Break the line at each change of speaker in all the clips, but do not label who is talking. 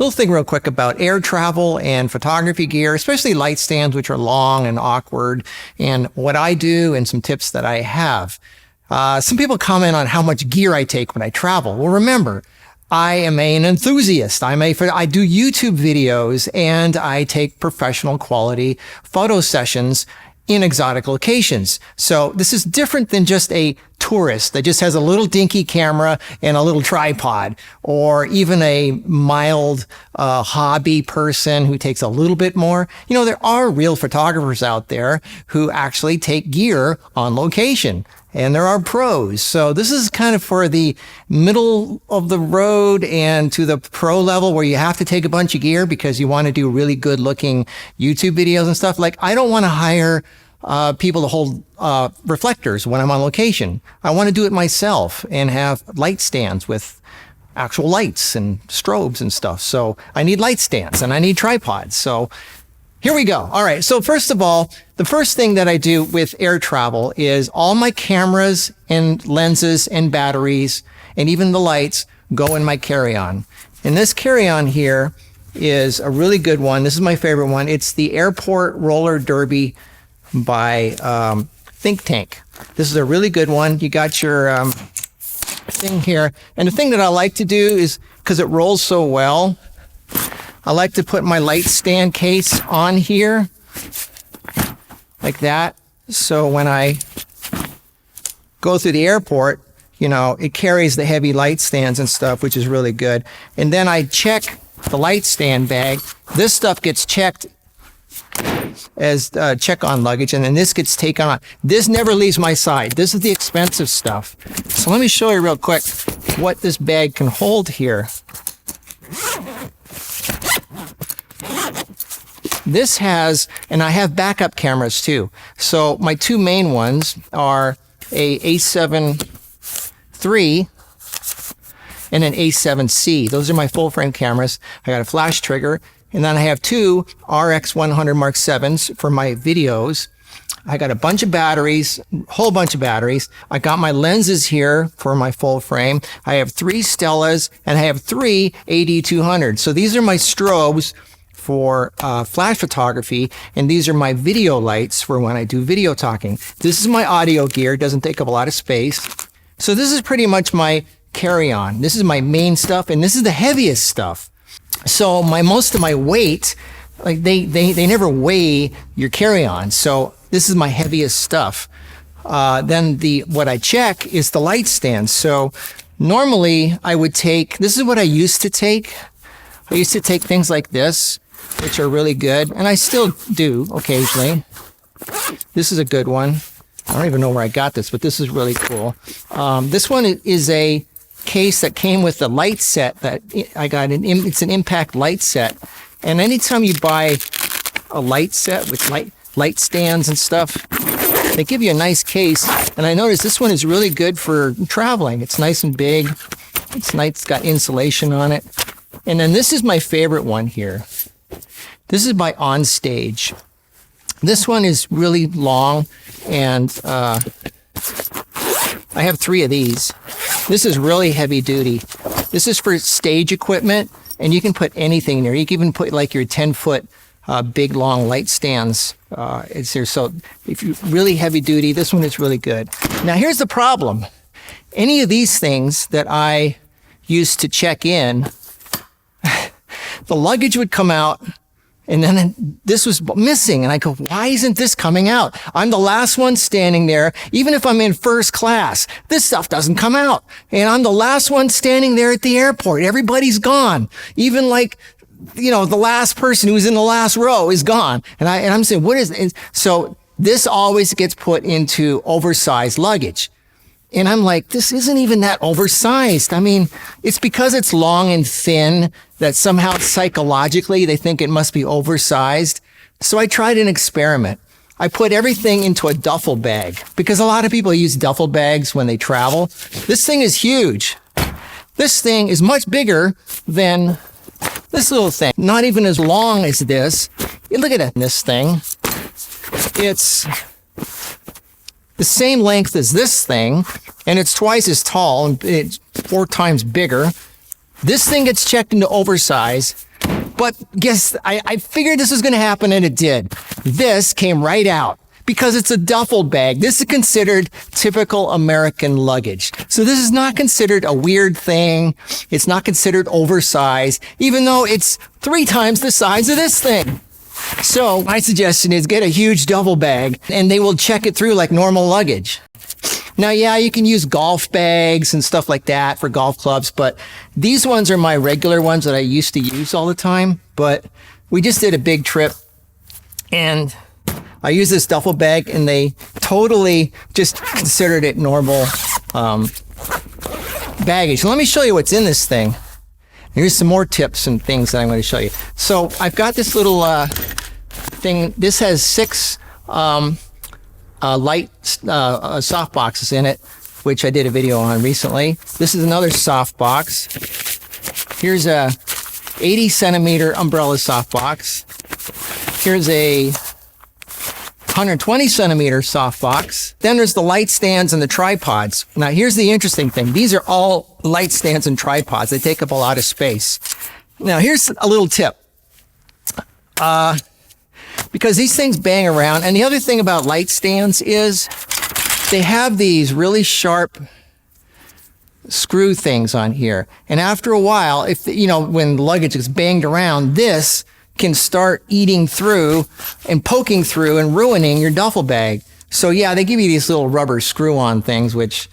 Little thing real quick about air travel and photography gear, especially light stands, which are long and awkward, and what I do and some tips that I have. Some people comment on how much gear I take when I travel. Well, remember, I am an enthusiast. I do YouTube videos and I take professional quality photo sessions in exotic locations. So this is different than just a tourist that just has a little dinky camera and a little tripod, or even a mild hobby person who takes a little bit more. You know, there are real photographers out there who actually take gear on location, and there are pros. So this is kind of for the middle of the road and to the pro level where you have to take a bunch of gear because you want to do really good looking YouTube videos and stuff. Like, I don't want to hire people to hold reflectors when I'm on location. I want to do it myself and have light stands with actual lights and strobes and stuff. So I need light stands and I need tripods. So here we go. All right. So first of all, the first thing that I do with air travel is all my cameras and lenses and batteries and even the lights go in my carry-on. And this carry-on here is a really good one. This is my favorite one. It's the Airport Roller Derby by Think Tank. This is a really good one. You got your thing here. And the thing that I like to do is, because it rolls so well, I like to put my light stand case on here like that. So when I go through the airport, you know, it carries the heavy light stands and stuff, which is really good. And then I check the light stand bag. This stuff gets checked as check on luggage, and then this gets taken on. This never leaves my side. This is the expensive stuff. So let me show you real quick what this bag can hold here. This has, and I have backup cameras too. So my two main ones are a A7 III and an A7C. Those are my full frame cameras. I got a flash trigger, and then I have two RX100 Mark 7s for my videos. I got a bunch of batteries, whole bunch of batteries. I got my lenses here for my full frame. I have 3 Stellas and I have 3 AD200. So these are my strobes for flash photography, and these are my video lights for when I do video talking. This is my audio gear. It doesn't take up a lot of space. So this is pretty much my carry-on. This is my main stuff, and this is the heaviest stuff. So most of my weight, like they never weigh your carry-on. So this is my heaviest stuff. Then what I check is the light stand. So normally I would take, this is what I used to take. I used to take things like this, which are really good, and I still do occasionally. This is a good one. I don't even know where I got this, but this is really cool. This one is a case that came with the light set that I got. It's an impact light set, and anytime you buy a light set with light stands and stuff, they give you a nice case. And I noticed this one is really good for traveling. It's nice and big. It's nice. It's got insulation on it. And then this is my favorite one here. This is by Onstage. This one is really long, and I have 3 of these. This is really heavy duty. This is for stage equipment, and you can put anything in there. You can even put like your 10-foot big long light stands. It's here. So if you're really heavy duty, this one is really good. Now here's the problem. Any of these things that I used to check in, the luggage would come out, and then this was missing. And I go, why isn't this coming out? I'm the last one standing there. Even if I'm in first class, this stuff doesn't come out. And I'm the last one standing there at the airport. Everybody's gone. Even like, you know, the last person who's in the last row is gone. And I'm saying, what is it? So this always gets put into oversized luggage. And I'm like, this isn't even that oversized. I mean, it's because it's long and thin that somehow psychologically they think it must be oversized. So I tried an experiment. I put everything into a duffel bag because a lot of people use duffel bags when they travel. This thing is huge. This thing is much bigger than this little thing. Not even as long as this. Look at this thing. It's the same length as this thing, and it's twice as tall, and it's 4 times bigger. This thing gets checked into oversize. But guess, I figured this was going to happen, and it did. This came right out. Because it's a duffel bag. This is considered typical American luggage. So this is not considered a weird thing. It's not considered oversized, even though it's 3 times the size of this thing. So my suggestion is get a huge duffel bag, and they will check it through like normal luggage. Now, yeah, you can use golf bags and stuff like that for golf clubs, but these ones are my regular ones that I used to use all the time. But we just did a big trip, and I use this duffel bag, and they totally just considered it normal baggage. So let me show you what's in this thing. Here's some more tips and things that I'm going to show you. So I've got this little thing. This has 6 light soft boxes in it, which I did a video on recently. This is another soft box. Here's a 80 centimeter umbrella soft box. Here's a 120 centimeter softbox. Then there's the light stands and the tripods. Now here's the interesting thing. These are all light stands and tripods. They take up a lot of space. Now here's a little tip. Because these things bang around, and the other thing about light stands is they have these really sharp screw things on here. And after a while, if when luggage is banged around, this can start eating through and poking through and ruining your duffel bag. So yeah, they give you these little rubber screw-on things, which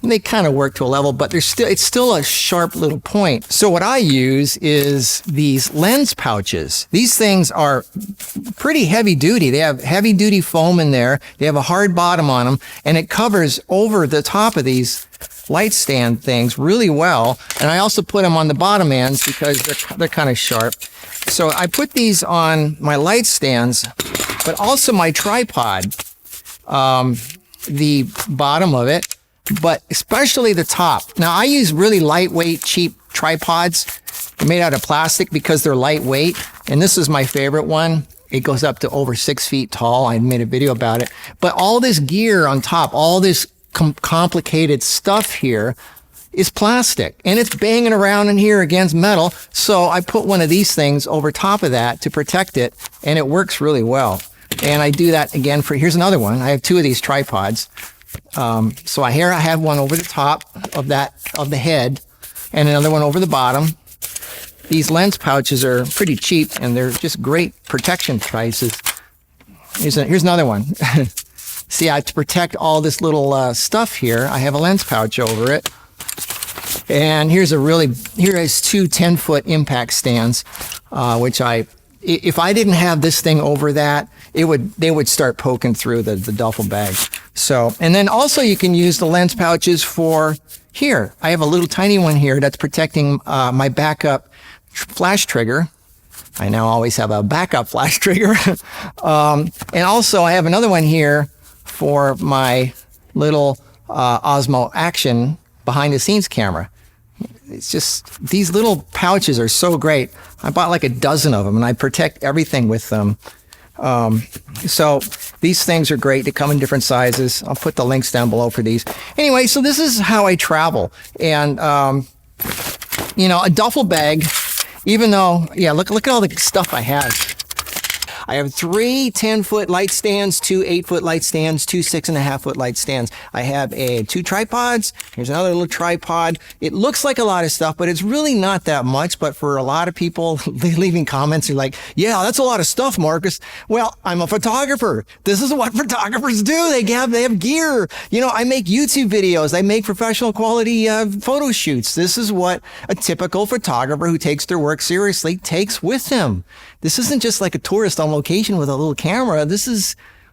they kind of work to a level, but it's still a sharp little point. So what I use is these lens pouches. These things are pretty heavy duty. They have heavy duty foam in there. They have a hard bottom on them, and it covers over the top of these light stand things really well. And I also put them on the bottom ends because they're kind of sharp. So I put these on my light stands, but also my tripod, the bottom of it, but especially the top. Now I use really lightweight, cheap tripods made out of plastic because they're lightweight. And this is my favorite one. It goes up to over 6 feet tall. I made a video about it. But all this gear on top, all this complicated stuff here is plastic, and it's banging around in here against metal. So I put one of these things over top of that to protect it, and it works really well. And I do that again here's another one. I have 2 of these tripods. So I have one over the top of the head, and another one over the bottom. These lens pouches are pretty cheap, and they're just great protection devices. Here's another one. See, to protect all this little stuff here, I have a lens pouch over it. And here is 2 10-foot impact stands, which if I didn't have this thing over that, they would start poking through the duffel bag. So, and then also you can use the lens pouches for here. I have a little tiny one here that's protecting my backup flash trigger. I now always have a backup flash trigger. And also I have another one here for my little Osmo Action behind the scenes camera. It's just, these little pouches are so great. I bought like a dozen of them, and I protect everything with them. So these things are great. They come in different sizes. I'll put the links down below for these. Anyway, so this is how I travel. And, a duffel bag, even though, yeah, look at all the stuff I have. I have 3 10-foot light stands, 2 8-foot light stands, 2 6.5-foot light stands. I have 2 tripods. Here's another little tripod. It looks like a lot of stuff, but it's really not that much. But for a lot of people leaving comments, you're like, yeah, that's a lot of stuff, Marcus. Well, I'm a photographer. This is what photographers do. They have gear. I make YouTube videos. I make professional quality photo shoots. This is what a typical photographer who takes their work seriously takes with them. This isn't just like a tourist on location with a little camera.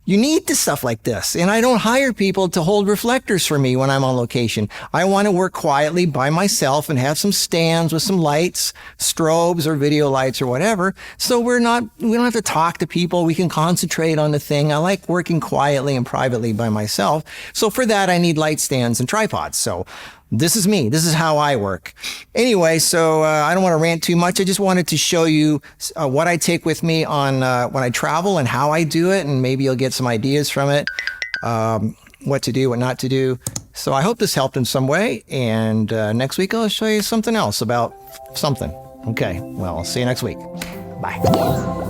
You need the stuff like this. And I don't hire people to hold reflectors for me when I'm on location. I want to work quietly by myself and have some stands with some lights, strobes or video lights or whatever. So we don't have to talk to people. We can concentrate on the thing. I like working quietly and privately by myself. So for that, I need light stands and tripods. So this is me. This is how I work. Anyway, so I don't want to rant too much. I just wanted to show you what I take with me on when I travel and how I do it, and maybe you'll get some ideas from it, what to do, what not to do. So I hope this helped in some way, and next week I'll show you something else about something. Okay, well, I'll see you next week. Bye.